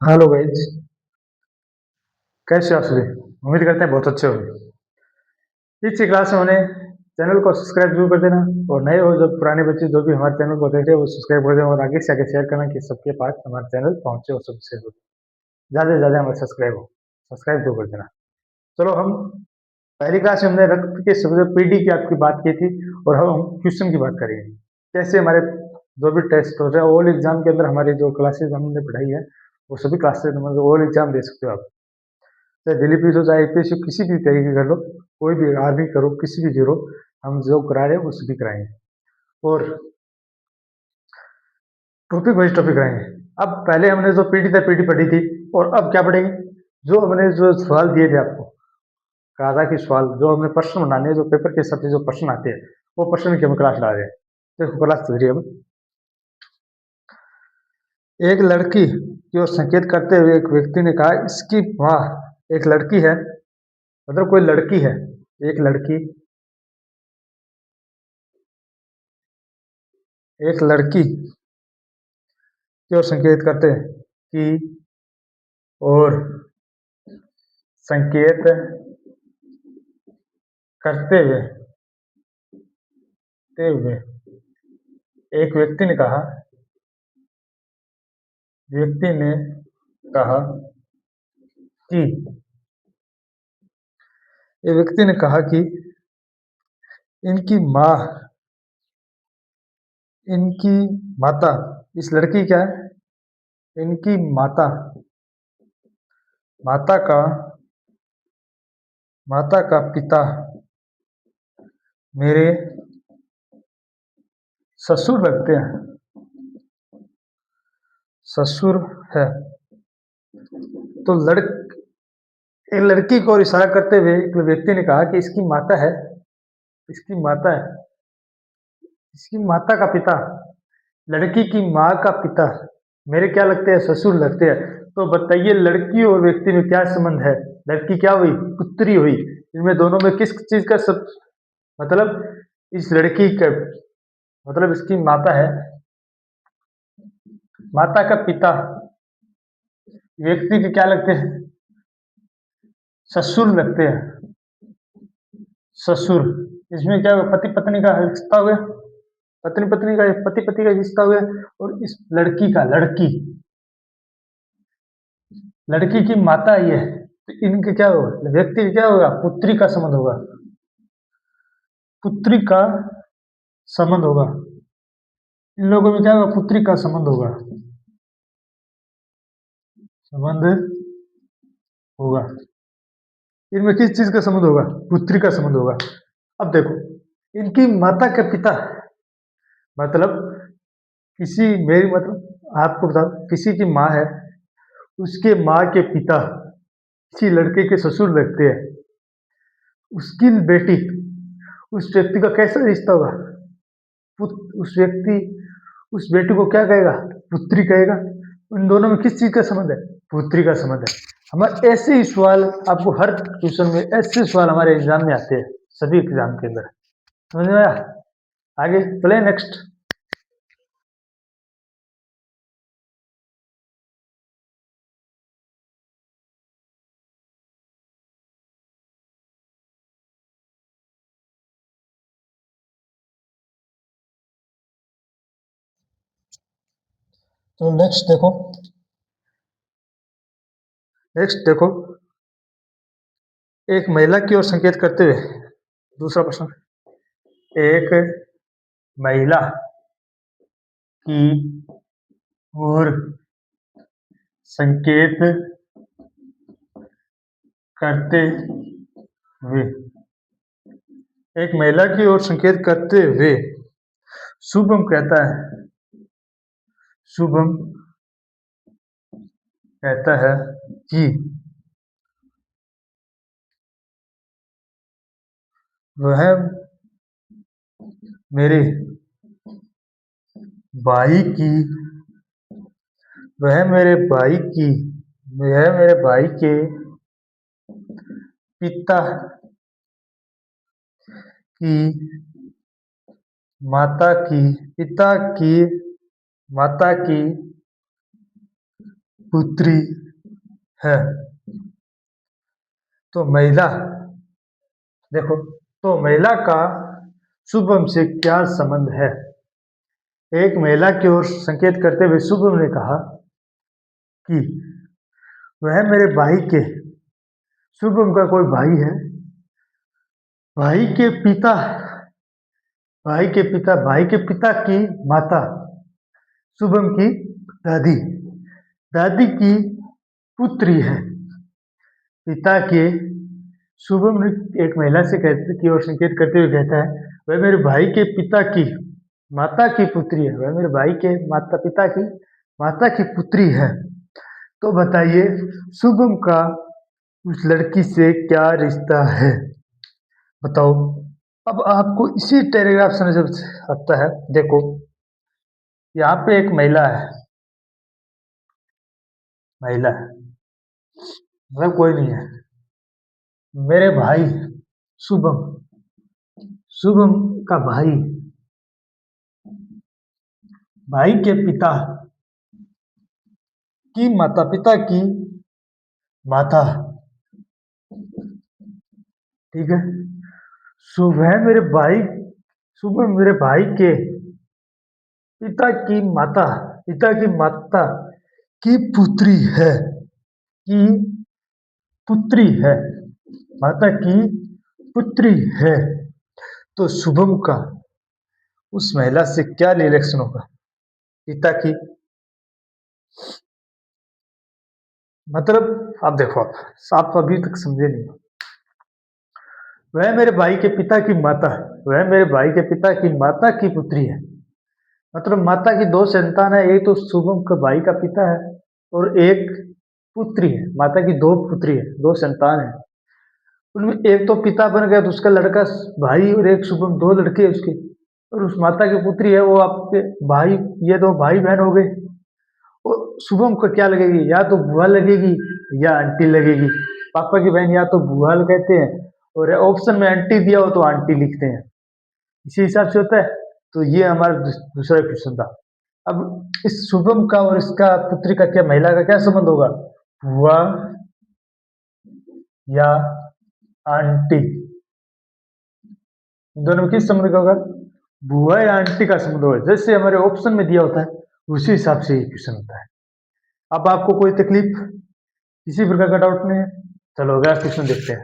Hello guys. कैसे हो आप सभी? उम्मीद करते हैं बहुत अच्छे होंगे। इस क्लास में होने चैनल को सब्सक्राइब जरूर कर देना। और नए हो जो पुराने बच्चे जो भी हमारे चैनल को देख रहे हैं वो सब्सक्राइब कर देना और आगे से आगे शेयर करना कि सबके पास हमारा चैनल पहुंचे और सबसे ज़्यादा से ज़्यादा हमारे सब्सक्राइब जरूर कर देना। चलो, हम पहली क्लास में हमने रक्त के पीडी की आपकी बात की थी और हम क्वेश्चन की बात करेंगे। कैसे हमारे जो भी टेस्ट हो रहे हैं ऑल एग्जाम के अंदर हमारी जो क्लासेज हमने पढ़ाई है वो सभी क्लासेज ऑल एग्जाम दे सकते हो आप। चाहे दिल्ली पुलिस हो चाहे यूपीएससी किसी भी तरीके कर लो, कोई भी आर्मी करो, किसी भी करो, हम जो करा रहे हैं वो सभी कराएंगे और टॉपिक वाइज टॉपिक कराएंगे। अब पहले हमने जो पीटी था पीटी पढ़ी थी और अब क्या पढ़ेंगे? जो हमने जो सवाल दिए थे आपको, कहा था कि सवाल जो हमने प्रश्न बनाने हैं, जो पेपर के हिसाब से जो प्रश्न आते हैं वो प्रश्न की हम क्लास ला रहे हैं। देखो क्लास चल रही है। अब एक लड़की की ओर संकेत करते हुए एक व्यक्ति ने कहा, इसकी माँ एक लड़की है, मतलब कोई लड़की है, एक लड़की की ओर संकेत करते हैं कि और संकेत करते हुए एक व्यक्ति ने कहा कि इनकी माँ इनकी माता, इस लड़की क्या है? इनकी माता माता का पिता मेरे ससुर लगते हैं, ससुर है। तो एक लड़की को इशारा करते हुए एक व्यक्ति ने कहा कि इसकी माता है, इसकी माता का पिता, लड़की की माँ का पिता मेरे क्या लगते हैं? ससुर लगते हैं। तो बताइए लड़की और व्यक्ति में क्या संबंध है? लड़की क्या हुई? पुत्री हुई। इनमें दोनों में किस चीज का सब मतलब? इस लड़की का मतलब इसकी माता है, माता का पिता व्यक्ति के क्या लगते हैं? ससुर लगते हैं, ससुर। इसमें क्या हुआ? पति पत्नी का रिश्ता हो गया, पत्नी पत्नी का, पति पति का रिश्ता हो गया। और इस लड़की का लड़की की माता ये है, तो इनके क्या होगा? व्यक्ति का क्या होगा? पुत्री का संबंध होगा, पुत्री का संबंध होगा। इन लोगों में क्या होगा? पुत्री का संबंध होगा। इनमें किस चीज का संबंध होगा? पुत्री का संबंध होगा। अब देखो, इनकी माता के पिता मतलब मेरी मतलब आपको बता, किसी की माँ है, उसके माँ के पिता किसी लड़के के ससुर लगते हैं। उसकी बेटी उस व्यक्ति का कैसा रिश्ता होगा? उस व्यक्ति उस बेटी को क्या कहेगा? पुत्री कहेगा। उन दोनों में किस चीज का संबंध है? पुत्री का संबंध है। हमारे ऐसे ही सवाल आपको हर क्वेश्चन में ऐसे सवाल हमारे एग्जाम में आते हैं, सभी एग्जाम के अंदर। समझ में आया? आगे चले नेक्स्ट। तो नेक्स्ट देखो, एक महिला की ओर संकेत करते हुए दूसरा प्रश्न, एक महिला की ओर संकेत करते हुए एक महिला की ओर संकेत करते हुए शुभम कहता है, शुभम कहता है कि वह मेरे भाई की वह मेरे भाई की वह मेरे भाई के पिता की माता की पिता की माता की पुत्री है। तो महिला, देखो, तो महिला का शुभम से क्या संबंध है? एक महिला की ओर संकेत करते हुए शुभम ने कहा कि वह मेरे भाई के, शुभम का कोई भाई है, भाई के पिता, भाई के पिता की माता, शुभम की दादी, दादी की पुत्री है। पिता के, शुभम ने एक महिला से कहते की ओर संकेत करते हुए कहता है, वह मेरे भाई के पिता की माता की पुत्री है, वह मेरे भाई के माता पिता की माता की पुत्री है। तो बताइए शुभम का उस लड़की से क्या रिश्ता है? बताओ। अब आपको इसी पैराग्राफ से नजर आता है। देखो, यहाँ पे एक महिला है, महिला है, मतलब कोई नहीं है। मेरे भाई शुभम, शुभम का भाई, भाई के पिता की माता पिता की माता, ठीक है। सुबह मेरे भाई, सुबह मेरे भाई के पिता की माता, पिता की माता की पुत्री है, की पुत्री है, माता की पुत्री है। तो शुभम का उस महिला से क्या रिलेशन होगा? पिता की, मतलब आप देखो, आप अभी तक समझे नहीं। वह मेरे भाई के पिता की माता, वह मेरे भाई के पिता की माता की पुत्री है, मतलब माता की दो संतान है। एक तो शुभम का भाई का पिता है और एक पुत्री है, माता की दो पुत्री है, दो संतान है। उनमें एक तो पिता बन गया तो उसका लड़का भाई, और एक शुभम, दो लड़के हैं उसके। और उस माता की पुत्री है वो आपके भाई, ये दो भाई बहन हो गए। और शुभम को क्या लगेगी? या तो बुआ लगेगी या आंटी लगेगी। पापा की बहन या तो बुआ कहते हैं, और ऑप्शन में आंटी दिया हो तो आंटी लिखते हैं, इसी हिसाब से होता है। तो ये हमारा दूसरा क्वेश्चन था। अब इस शुभम का और इसका पुत्री का क्या, महिला का क्या संबंध होगा? बुआ या आंटी, इन दोनों में किस संबंध का होगा? बुआ या आंटी का संबंध होगा, जैसे हमारे ऑप्शन में दिया होता है उसी हिसाब से ये क्वेश्चन होता है। अब आपको कोई तकलीफ, किसी प्रकार का डाउट नहीं है? चलो अगला क्वेश्चन देखते हैं,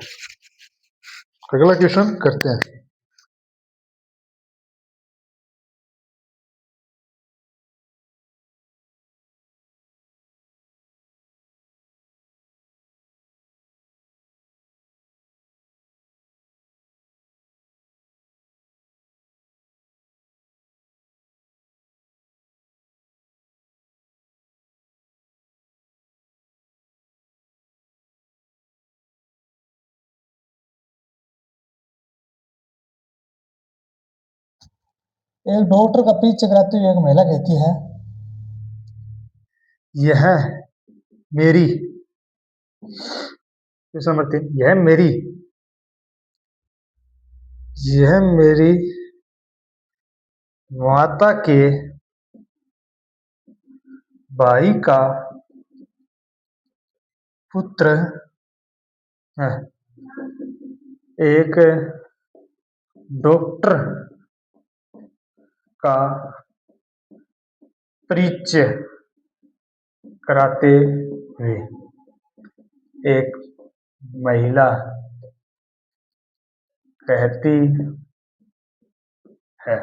अगला क्वेश्चन करते हैं। एक डॉक्टर का पीछे कराते हुए एक महिला कहती है, यह मेरी, क्वेश्चन नंबर 3, यह मेरी माता के भाई का पुत्र है, एक डॉक्टर का परिचय कराते हुए एक महिला कहती है।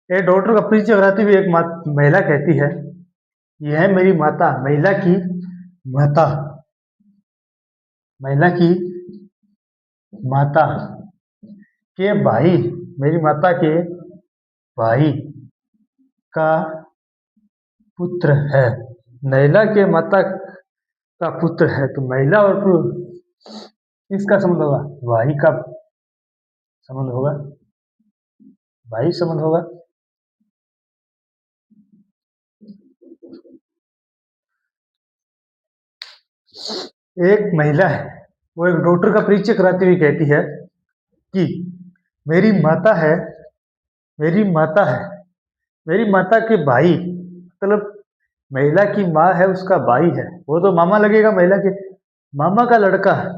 एक डॉक्टर का परिचय कराते हुए एक महिला कहती है, यह मेरी माता, महिला की माता, महिला की माता के भाई, मेरी माता के भाई का पुत्र है। महिला के माता का पुत्र है, तो महिला और इसका संबंध होगा, भाई का संबंध होगा, भाई संबंध होगा। एक महिला है, वो एक डॉक्टर का परिचय कराते हुए कहती है कि मेरी माता है, मेरी माता है, मेरी माता के भाई मतलब महिला की माँ है, उसका भाई है, वो तो मामा लगेगा महिला के। मामा का लड़का है,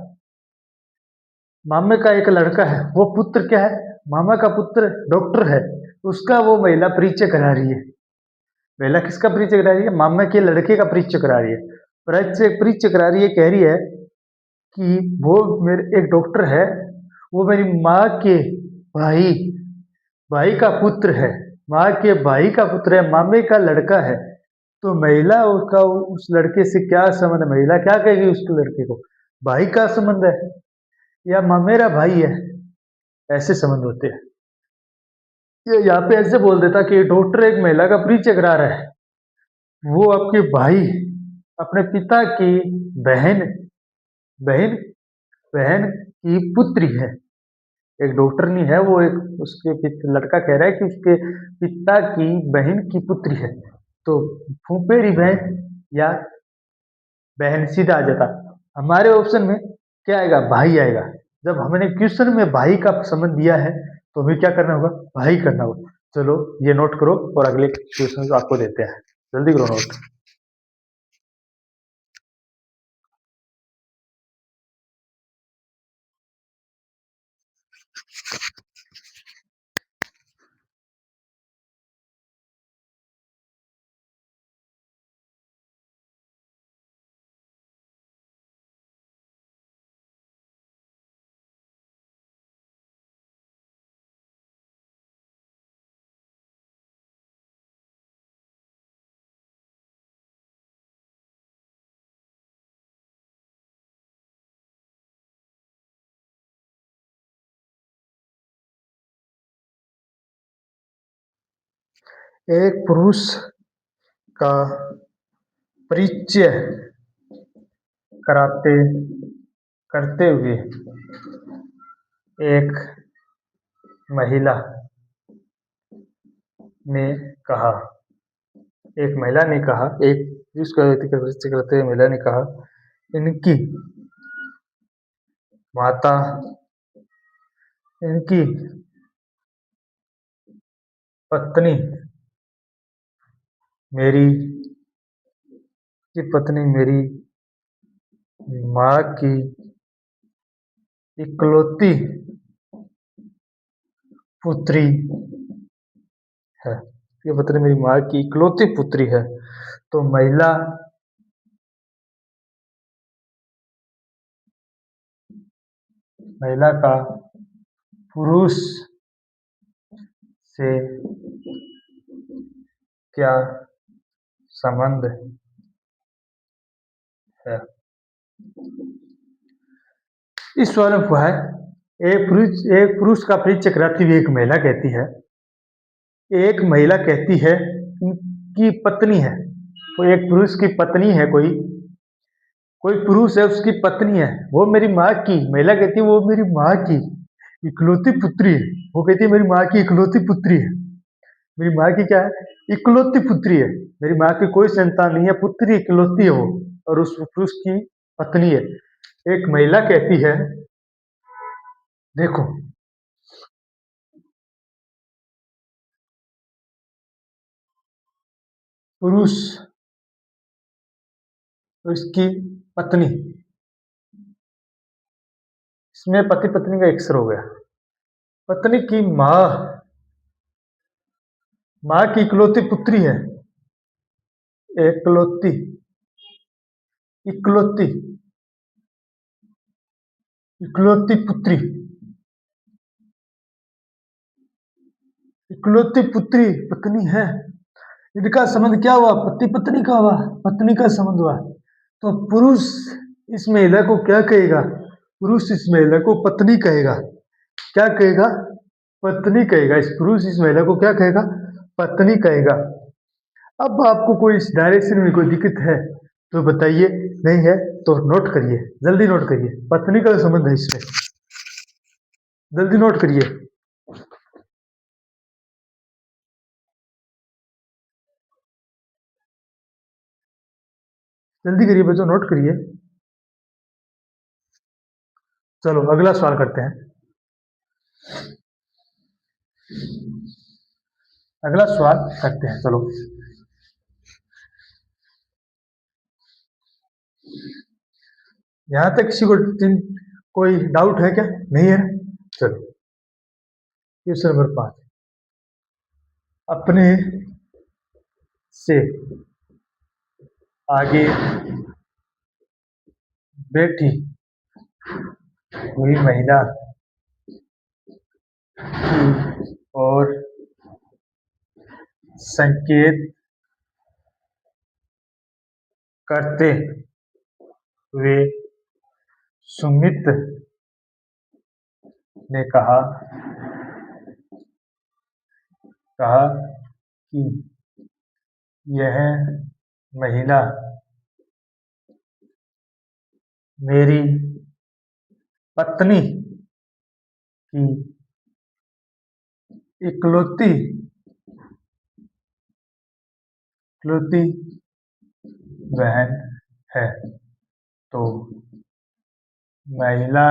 मामे का एक लड़का है, वो पुत्र क्या है, मामा का पुत्र डॉक्टर है, उसका वो महिला परिचय करा रही है। महिला किसका परिचय करा रही है, मामा के लड़के का परिचय करा रही है। परिचय परिचय करा रही है, कह रही है कि वो मेरे एक डॉक्टर है, वो मेरी माँ के भाई भाई का पुत्र है, माँ के भाई का पुत्र है, मामे का लड़का है। तो महिला उसका उस लड़के से क्या संबंध है, महिला क्या कहेगी उसके लड़के को, भाई का संबंध है या मेरा भाई है, ऐसे संबंध होते हैं। ये यहाँ पे ऐसे बोल देता कि डॉक्टर एक महिला का परिचय करा रहा है, वो आपके भाई, अपने पिता की बहन बहन बहन की पुत्री है। एक डॉक्टर नहीं है वो, एक उसके लड़का कह रहा है कि उसके पिता की बहन की पुत्री है। तो फूफेरी बहन या बहन सीधा आ जाता। हमारे ऑप्शन में क्या आएगा, भाई आएगा। जब हमने क्वेश्चन में भाई का संबंध दिया है तो हमें क्या करना होगा, भाई करना होगा। चलो ये नोट करो और अगले क्वेश्चन आपको देते हैं, जल्दी करो नोट। एक पुरुष का परिचय कराते करते हुए एक महिला ने कहा, एक महिला ने कहा, एक पुरुष का व्यक्ति का परिचय करते हुए महिला ने कहा, इनकी माता, इनकी पत्नी मेरी की पत्नी मेरी माँ की इकलौती पुत्री है। ये पत्नी मेरी माँ की इकलौती पुत्री है। तो महिला का पुरुष से क्या संबंध है। इस सवाल में हुआ है, एक पुरुष का परिचय कराती हुई एक महिला कहती है, एक महिला कहती है कि पत्नी है, तो एक पुरुष की पत्नी है, कोई कोई पुरुष है उसकी पत्नी है, वो मेरी माँ की, महिला कहती है वो मेरी माँ की इकलौती पुत्री है। वो कहती है मेरी माँ की इकलौती पुत्री है। मेरी माँ की क्या है, इकलौती पुत्री है। मेरी माँ की कोई संतान नहीं है, पुत्री इकलौती है वो, और उस पुरुष की पत्नी है। एक महिला कहती है, देखो पुरुष उसकी पत्नी, इसमें पति पत्नी का अक्सर हो गया। पत्नी की माँ, माँ की इकलौती पुत्री है, इकलौती इकलौती इकलौती पुत्री, इकलौती पुत्री पत्नी है। इनका संबंध क्या हुआ, पति पत्नी का हुआ, पत्नी का संबंध हुआ। तो पुरुष इस महिला को क्या कहेगा, पुरुष इस महिला को पत्नी कहेगा। क्या कहेगा, पत्नी कहेगा। इस पुरुष इस महिला को क्या कहेगा, पत्नी कहेगा। अब आपको कोई इस डायरेक्शन में कोई दिक्कत है तो बताइए, नहीं है तो नोट करिए, जल्दी नोट करिए, पत्नी का संबंध है इसमें, जल्दी नोट करिए, जल्दी करिए बच्चों, नोट करिए। चलो अगला सवाल करते हैं। अगला सवाल करते हैं, चलो। यहाँ तक किसी को कोई डाउट है क्या? नहीं है ना? चलो क्वेश्चन नंबर 5। अपने से आगे बैठी हुई महिला की और संकेत करते हुए सुमित ने कहा कहा कि यह महिला मेरी पत्नी की इकलौती इकलौती बहन है। तो महिला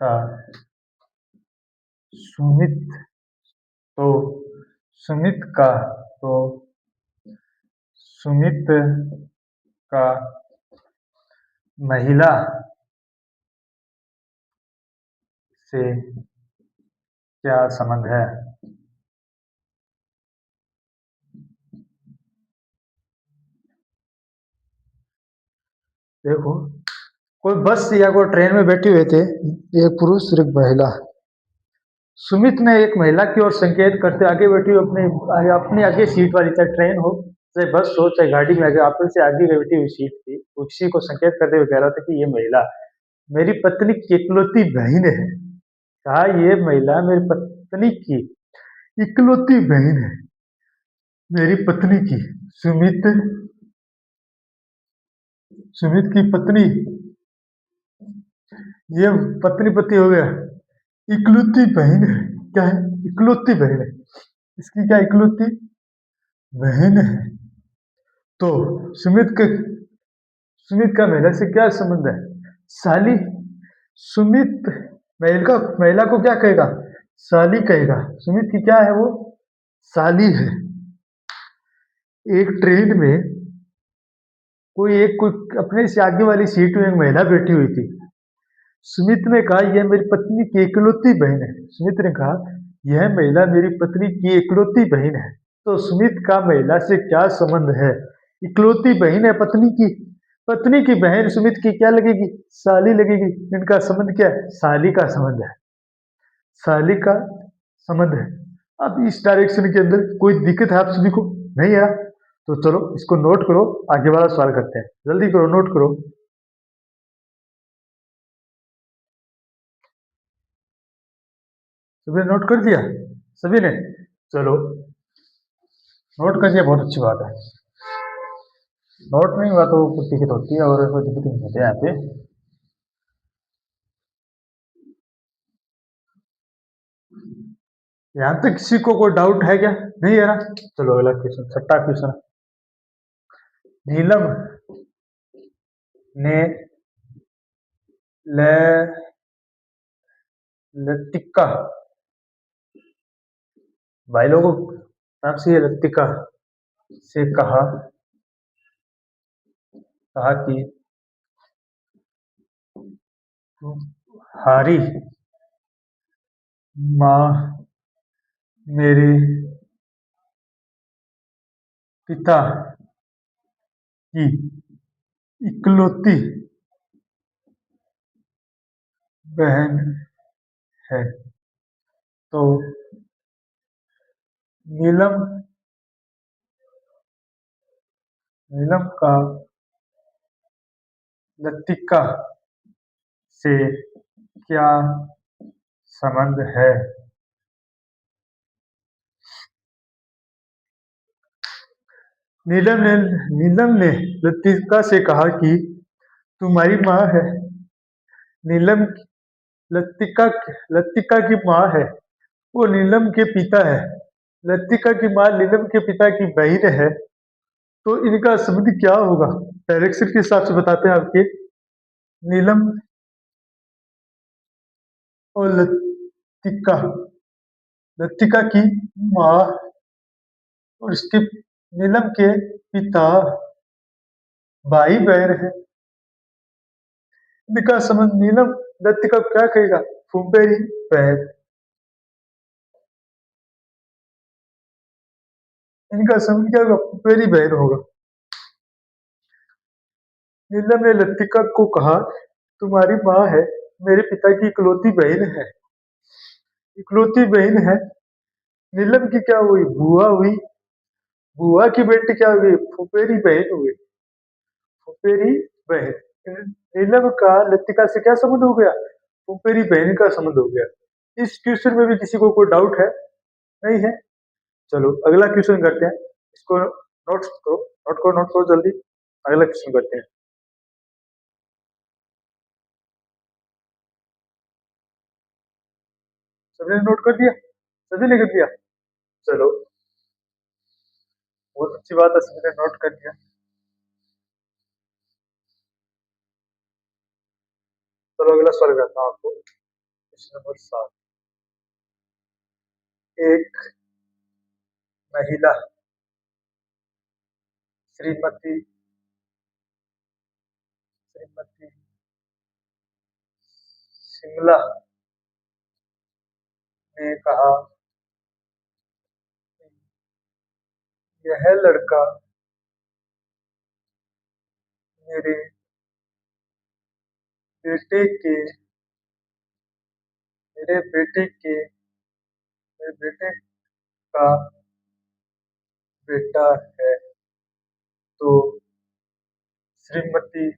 का सुमित तो सुमित का तो सुमित का महिला से क्या संबंध है? देखो, कोई बस या कोई ट्रेन में बैठे हुए थे, एक पुरुष और एक महिला। सुमित ने एक महिला की ओर संकेत करते आगे बैठी हुई अपनी आगे सीट वाली, चाहे ट्रेन हो चाहे बस हो चाहे गाड़ी में, आगे आपस से आगे बैठी हुई सीट थी, उसी को संकेत करते हुए कह रहा था कि ये महिला मेरी पत्नी की इकलौती बहन है। कहा ये महिला मेरी पत्नी की इकलौती बहन है। मेरी पत्नी की सुमित सुमित की पत्नी, ये पत्नी पति हो गया, इकलौती बहन है। क्या है? इकलौती बहन है। इसकी क्या इकलौती बहन है। तो सुमित का महिला से क्या संबंध है? साली। सुमित महिला को क्या कहेगा? साली कहेगा। सुमित की क्या है वो? साली है। एक ट्रेन में कोई अपने से आगे वाली सीट में एक महिला बैठी हुई थी। सुमित ने कहा यह मेरी पत्नी की इकलौती बहन है। सुमित ने कहा यह महिला मेरी पत्नी की इकलौती बहन है। तो सुमित का महिला से क्या संबंध है? इकलौती बहन है पत्नी की बहन सुमित की क्या लगेगी? साली लगेगी। इनका संबंध क्या है? साली का संबंध है। साली का संबंध है। अब इस डायरेक्शन के अंदर कोई दिक्कत है आप सभी को? नहीं है? तो चलो इसको नोट करो, आगे वाला सवाल करते हैं। जल्दी करो, नोट करो। सभी ने नोट कर दिया? सभी ने? चलो नोट कर दिया, बहुत अच्छी बात है। नोट नहीं हुआ तो कुछ दिक्कत होती है और कोई दिक्कत नहीं होती है यहाँ पे। यहाँ तक किसी को कोई डाउट है क्या? नहीं है ना? चलो अगला क्वेश्चन, छठा क्वेश्चन। नीलम ने ले लतिका, भाई लोगों नाम से लतिका से कहा कि तुम्हारी माँ मेरे पिता की इकलौती बहन है। तो नीलम नीलम का लतिका से क्या संबंध है? नीलम ने लतिका से कहा कि तुम्हारी माँ है। नीलम लतिका लतिका की माँ है, वो नीलम के पिता है। लतिका की माँ नीलम के पिता की बहन है। तो इनका संबंध क्या होगा? डायरेक्शन के हिसाब से बताते हैं आपके। नीलम और लतिका लतिका की माँ और इसके नीलम के पिता भाई बहन है। इनका संबंध नीलम लतिका क्या कहेगा? फुफेरी बहन। इनका संबंध क्या होगा? फुफेरी बहन होगा। नीलम ने लतिका को कहा, तुम्हारी माँ है, मेरे पिता की इकलौती बहन है। इकलौती बहन है। नीलम की क्या हुई? बुआ हुई। बुआ की बेटी क्या हुई? फुफेरी बहन हुई। फुफेरी बहन। नीलम का लतिका से क्या संबंध हो गया? फुफेरी बहन का संबंध हो गया। इस क्वेश्चन में भी किसी को कोई डाउट है? नहीं है? चलो अगला क्वेश्चन करते हैं। इसको नोट करो जल्दी। अगला क्वेश्चन करते हैं। सबने नोट कर दिया? सभी ने कर दिया? चलो, बहुत अच्छी बात है, सभी ने नोट कर दिया। चलो अगला सवाल करता हूँ आपको। Question number 7। एक महिला श्रीमती श्रीमती शिमला ने कहा, यह लड़का मेरे बेटे के मेरे बेटे के मेरे बेटे का बेटा है। तो श्रीमती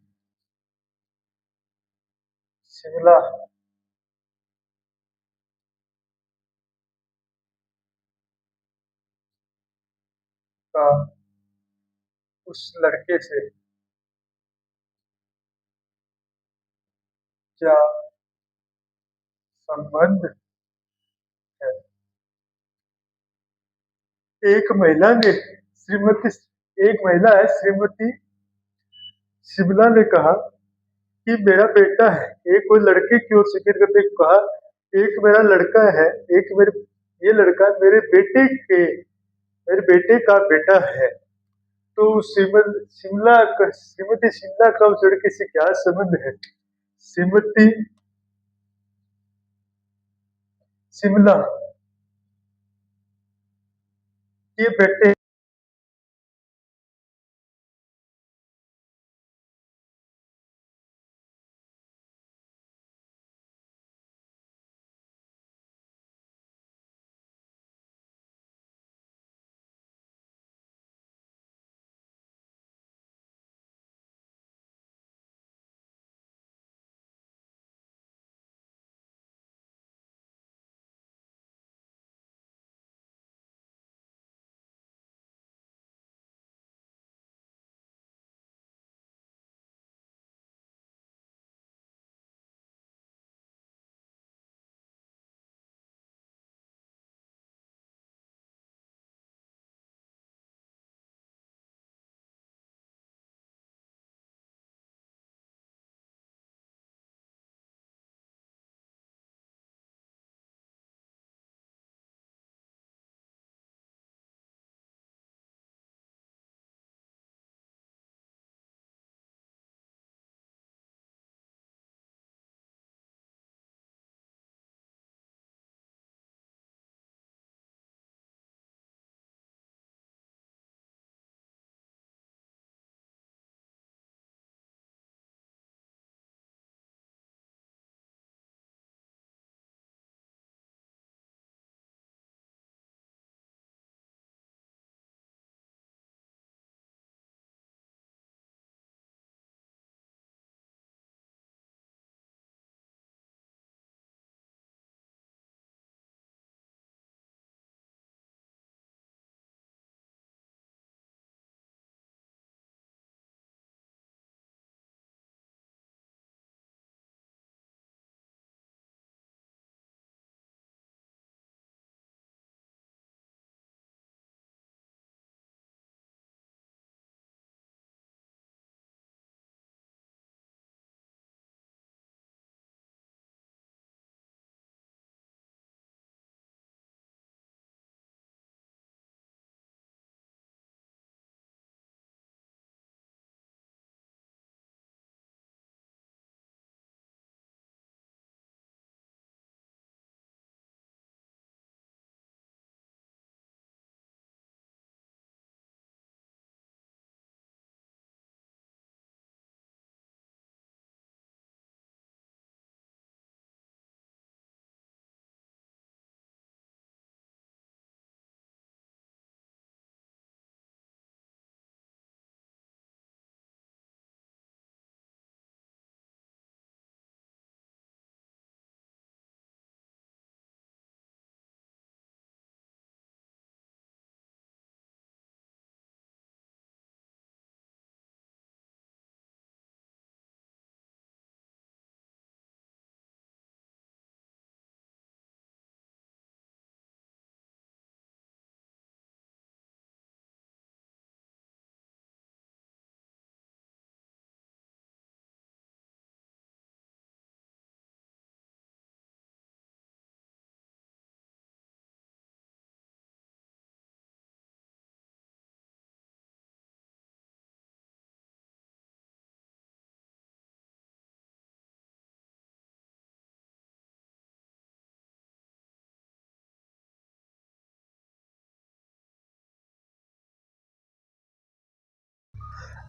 शिमला का उस लड़के से क्या संबंध है? एक महिला ने श्रीमती एक महिला है श्रीमती शिमला ने कहा कि मेरा बेटा है। एक वो लड़के की ओर से फिर करके कहा, एक मेरा लड़का है, एक मेरे ये लड़का मेरे बेटे का बेटा है। तो श्रीमती शिमला का उस लड़के से क्या संबंध है? श्रीमती शिमला के बेटे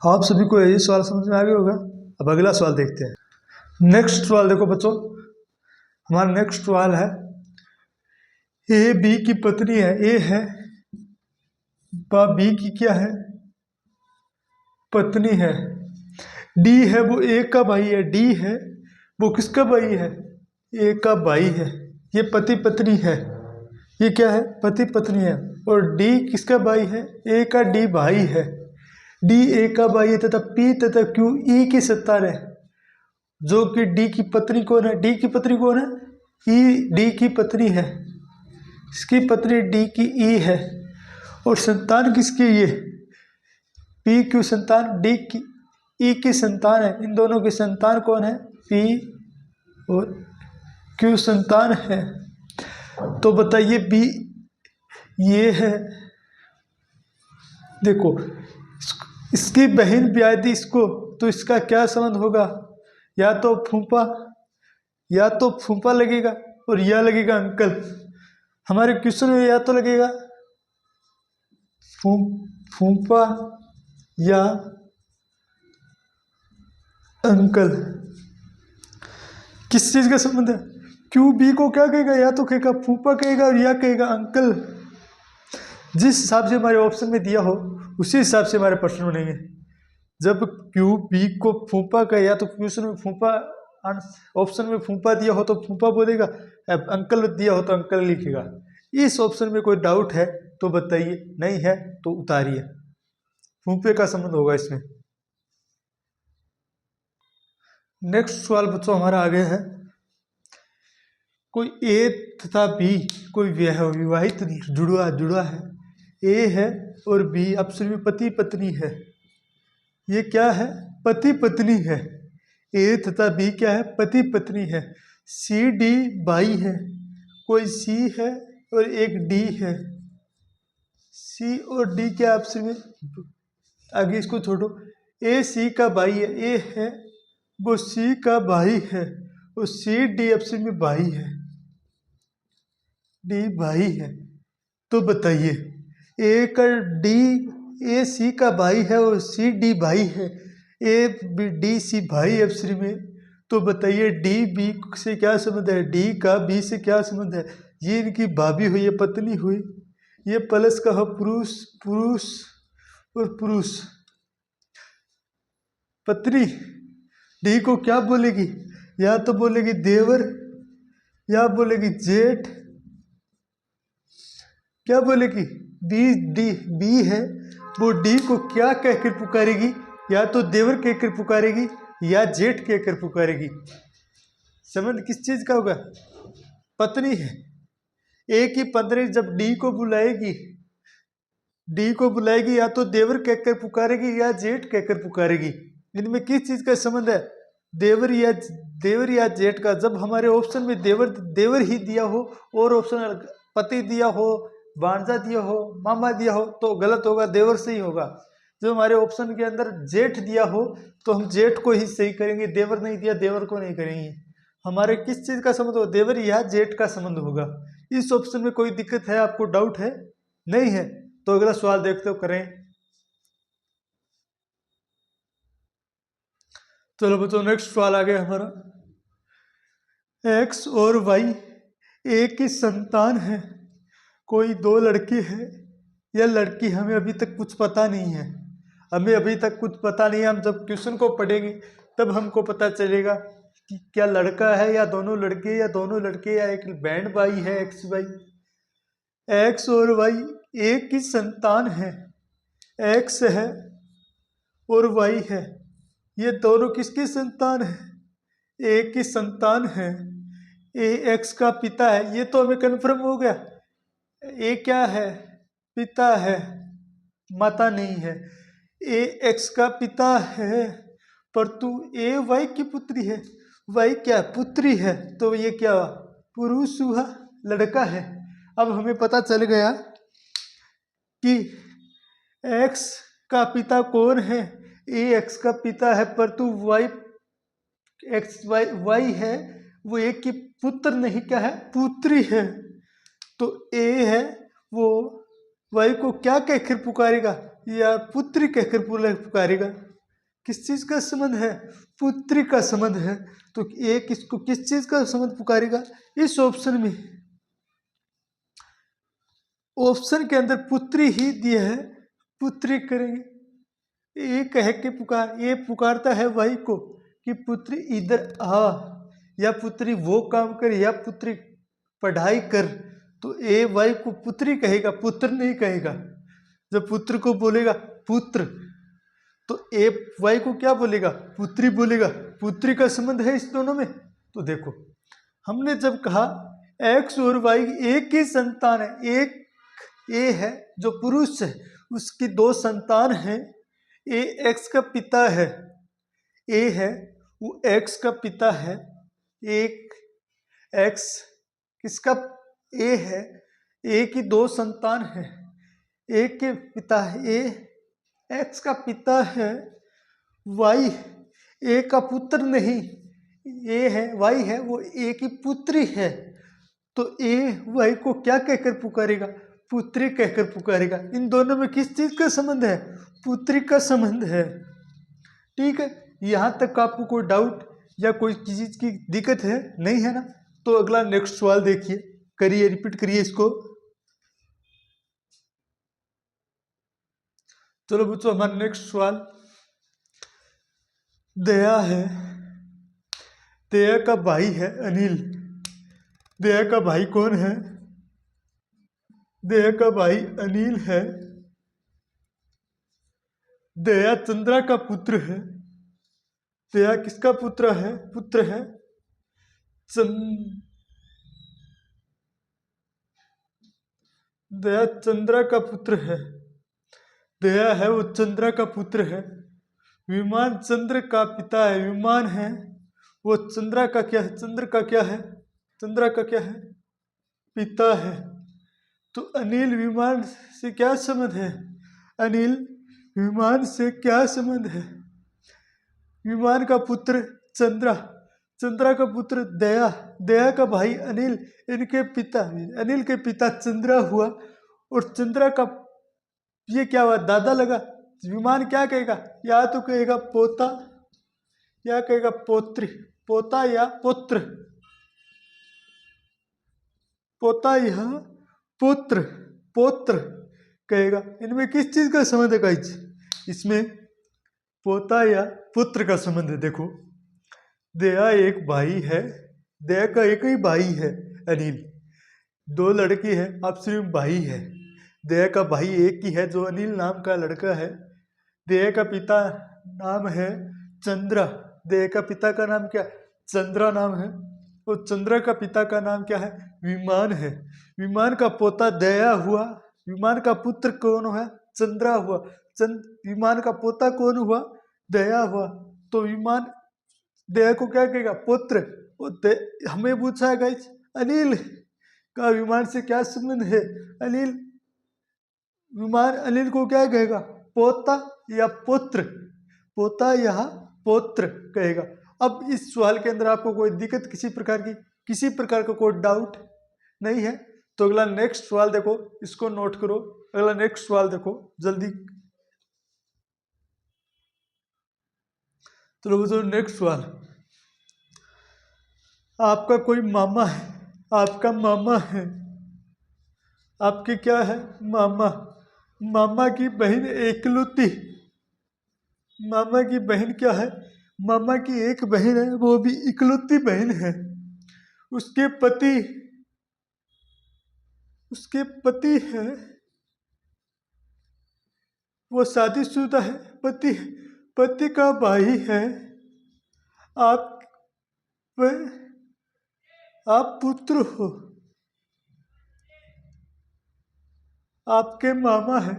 आप सभी को ये सवाल समझ में आ गया होगा। अब अगला सवाल देखते हैं। नेक्स्ट सवाल देखो बच्चों, हमारा नेक्स्ट सवाल है, ए बी की पत्नी है, ए है, बी की क्या है, पत्नी है, डी है वो ए का भाई है, डी है वो किसका भाई है, ए का भाई है। ये पति पत्नी है, ये क्या है, पति पत्नी है। और डी किसका भाई है, ए का डी भाई है, डी ए का भाई है तथा पी तथा क्यू ई की संतान है। जो कि डी की पत्नी कौन है, डी की पत्नी कौन है, ई डी की पत्नी है, इसकी पत्नी डी की ई है। और संतान किसकी, ये पी क्यू संतान डी की ई की संतान है। इन दोनों की संतान कौन है, पी और क्यू संतान है। तो बताइए बी ये है, देखो इसकी बहन ब्याह दी इसको, तो इसका क्या संबंध होगा, या तो फूफा लगेगा और या लगेगा अंकल। हमारे क्वेश्चन में या तो लगेगा फूफा या अंकल। किस चीज का संबंध है, क्यू बी को क्या कहेगा, या तो कहेगा फूफा कहेगा और या कहेगा अंकल। जिस हिसाब से हमारे ऑप्शन में दिया हो उसी हिसाब से हमारे प्रश्न बनेंगे। जब क्यू बी को फूफा कहे, या तो क्वेश्चन में फूफा, ऑप्शन में फूफा दिया हो तो फूफा बोलेगा, अंकल दिया हो तो अंकल लिखेगा। इस ऑप्शन में कोई डाउट है तो बताइए, नहीं है तो उतारिए। फूफे का संबंध होगा इसमें। नेक्स्ट सवाल बच्चों हमारा आगे है, कोई ए तथा बी कोई विवाहित जुड़ा है, ए है और बी आपस में पति पत्नी है। ये क्या है, पति पत्नी है। ए तथा बी क्या है, पति पत्नी है। सी डी भाई है, कोई सी है और एक डी है। सी और डी क्या आपस में, आगे इसको छोड़ो, ए सी का भाई है, ए है वो सी का भाई है और सी डी आपस में भाई है, डी भाई है। तो बताइए ए का डी, ए सी का भाई है और सी डी भाई है, ए बी डी सी भाई आपस में। तो बताइए डी बी से क्या संबंध है, डी का बी से क्या संबंध है। ये इनकी भाभी हुई, ये पत्नी हुई, ये प्लस का पुरुष और पुरुष। पत्नी डी को क्या बोलेगी, या तो बोलेगी देवर या बोलेगी जेठ, क्या बोलेगी, बी है वो डी को क्या कहकर पुकारेगी, या तो देवर कहकर पुकारेगी या जेठ कहकर पुकारेगी। संबंध किस चीज का होगा, पत्नी है। ए की पत्नी जब डी को बुलाएगी या तो देवर कहकर पुकारेगी या जेठ कहकर पुकारेगी। इनमें किस चीज का संबंध है, देवर या जेठ का। जब हमारे ऑप्शन में देवर ही दिया हो और ऑप्शन पति दिया हो, भांजा दिया हो, मामा दिया हो तो गलत होगा, देवर से ही होगा। जो हमारे ऑप्शन के अंदर जेठ दिया हो तो हम जेठ को ही सही करेंगे, देवर नहीं दिया देवर को नहीं करेंगे। हमारे किस चीज का संबंध होगा, देवर या जेठ का संबंध होगा। इस ऑप्शन में कोई दिक्कत है, आपको डाउट है, नहीं है तो अगला सवाल देखते हो करें। चलो बच्चों नेक्स्ट सवाल आ गया हमारा, एक्स और वाई एक ही संतान है, कोई दो लड़के हैं या लड़की, हमें अभी तक कुछ पता नहीं है। हम जब क्वेश्चन को पढ़ेंगे तब हमको पता चलेगा कि क्या लड़का है या दोनों लड़के या एक बहन भाई है, एक्स वाई। एक्स और वाई एक ही संतान है, एक्स है और वाई है। ये दोनों किसकी संतान है, एक ही संतान है। ए एक्स का पिता है, ये तो हमें कन्फर्म हो गया। ए क्या है, पिता है, माता नहीं है। ए एक्स का पिता है पर तू ए वाई की पुत्री है, वाई क्या पुत्री है, तो ये क्या हुआ, पुरुष हुआ, लड़का है। अब हमें पता चल गया कि एक्स का पिता कौन है, ए एक्स का पिता है पर तू वाई वाई है वो एक की पुत्र नहीं, क्या है, पुत्री है। तो ए है वो वाई को क्या कहकर पुकारेगा, या पुत्री कहकर पुकारेगा? किस चीज का संबंध है? पुत्री का संबंध है। तो ये किसको किस चीज का संबंध पुकारेगा? इस ऑप्शन में, ऑप्शन के अंदर पुत्री ही दिया है, पुत्री करेंगे। ये कह के ये पुकारता है वाई को कि पुत्री इधर आ, या पुत्री वो काम कर, या पुत्री पढ़ाई कर। तो ए वाई को पुत्री कहेगा, पुत्र नहीं कहेगा। जब पुत्र को बोलेगा पुत्र, तो ए वाई को क्या बोलेगा? पुत्री बोलेगा। पुत्री का संबंध है इस दोनों में। तो देखो, हमने जब कहा एक्स और वाई एक ही संतान है, एक ए है जो पुरुष है, उसकी दो संतान है। ए एक्स का पिता है, ए है वो एक्स का पिता है। एक एक्स किसका? ए है, ए की दो संतान है, ए के पिता है, ए एक्स का पिता है। वाई ए का पुत्र नहीं, ए है वाई है वो ए की पुत्री है। तो ए वाई को क्या कहकर पुकारेगा? पुत्री कहकर पुकारेगा। इन दोनों में किस चीज का संबंध है? पुत्री का संबंध है। ठीक है, यहां तक आपको कोई डाउट या कोई चीज की दिक्कत है? नहीं है ना? तो अगला नेक्स्ट सवाल देखिए, करिए, रिपीट करिए इसको। चलो बच्चों, हमारा नेक्स्ट सवाल दया है। दया का भाई है अनिल। दया का भाई कौन है? दया का भाई अनिल है। दया चंद्रा का पुत्र है। दया किसका पुत्र है? दया चंद्रा का पुत्र है। दया है वो चंद्रा का पुत्र है। विमान चंद्र का पिता है, विमान है वो चंद्रा का क्या है? चंद्र का क्या है? चंद्रा का क्या है? पिता है। तो अनिल विमान से क्या संबंध है? अनिल विमान से क्या संबंध है? विमान का पुत्र चंद्रा, चंद्रा का पुत्र दया, दया का भाई अनिल, इनके पिता, अनिल के पिता चंद्रा हुआ। और चंद्रा का ये क्या हुआ? दादा लगा। विमान क्या कहेगा? या तो कहेगा पोता, या कहेगा पोत्री, पोता या पुत्र, पोता या पुत्र, पोत्र कहेगा। इनमें किस चीज का संबंध है गाइस? इसमें पोता या पुत्र का संबंध है। देखो, दया एक भाई है, दया का एक ही भाई है अनिल, दो लड़की है, अब सिर्फ भाई है। दया का भाई एक ही है जो अनिल नाम का लड़का है। दया का पिता नाम है चंद्रा। दया का पिता का नाम क्या? चंद्रा नाम है। और चंद्रा का पिता का नाम क्या है? विमान है। विमान का पोता दया हुआ। विमान का पुत्र कौन हुआ? चंद्रा हुआ। विमान का पोता कौन हुआ? दया हुआ। तो विमान दया को क्या कहेगा? पुत्र। हमें पूछा है गाइस अनिल का विमान से क्या संबंध है? अनिल विमान अनिल को क्या कहेगा? पोता या पुत्र, पोता या पुत्र कहेगा। अब इस सवाल के अंदर आपको कोई दिक्कत किसी प्रकार का कोई डाउट नहीं है? तो अगला नेक्स्ट सवाल देखो, इसको नोट करो। अगला नेक्स्ट सवाल देखो जल्दी। चलो बच्चों, नेक्स्ट सवाल। आपका कोई मामा है, आपका मामा है, आपके क्या है? मामा। मामा की बहन एकलौती, मामा की बहन क्या है? मामा की एक बहन है, वो भी इकलौती बहन है। उसके पति है, वो शादीशुदा है। पति का भाई है। आप पुत्र हो, आपके मामा है,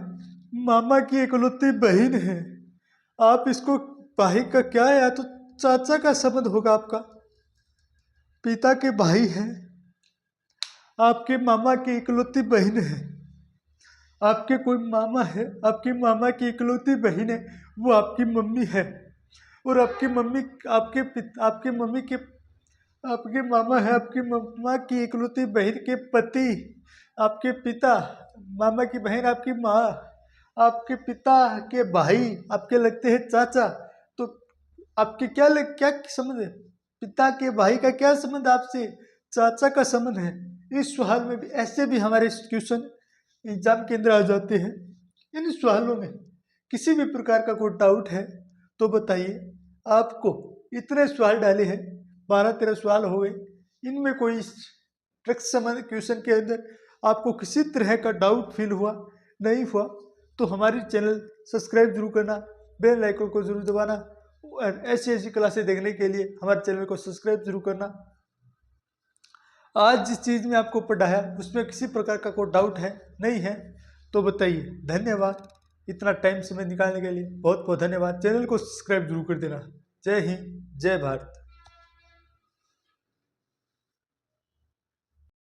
मामा की इकलौती बहन है। आप इसको भाई का क्या है? या तो चाचा का संबंध होगा आपका, पिता के भाई है, आपके मामा की इकलौती बहन है। आपके कोई मामा है, आपकी मामा की इकलौती बहन है, वो आपकी मम्मी है। और आपकी मम्मी आपके मम्मी के आपके मामा है, आपकी मामा की इकलौती बहन के पति, आपके पिता, मामा की बहन आपकी माँ, आपके पिता के भाई आपके लगते हैं चाचा, तो आपके क्या संबंध है? पिता के भाई का क्या संबंध आपसे? चाचा का संबंध है। इस सवाल में भी ऐसे भी हमारे क्वेश्चन एग्जाम के अंदर आ जाते हैं। इन सवालों में किसी भी प्रकार का कोई डाउट है तो बताइए। आपको इतने सवाल डाले हैं, 12-13 सवाल हो गए, इनमें कोई ट्रिक संबंध क्वेश्चन के अंदर आपको किसी तरह का डाउट फील हुआ, नहीं हुआ, तो हमारी चैनल सब्सक्राइब जरूर करना, बेल आइकन को जरूर दबाना और ऐसी ऐसी क्लासें देखने के लिए हमारे चैनल को सब्सक्राइब जरूर करना। आज जिस चीज़ में आपको पढ़ाया उसमें किसी प्रकार का कोई डाउट है, नहीं है, तो बताइए। धन्यवाद, इतना टाइम समय निकालने के लिए बहुत बहुत धन्यवाद। चैनल को सब्सक्राइब जरूर कर देना। जय हिंद, जय भारत।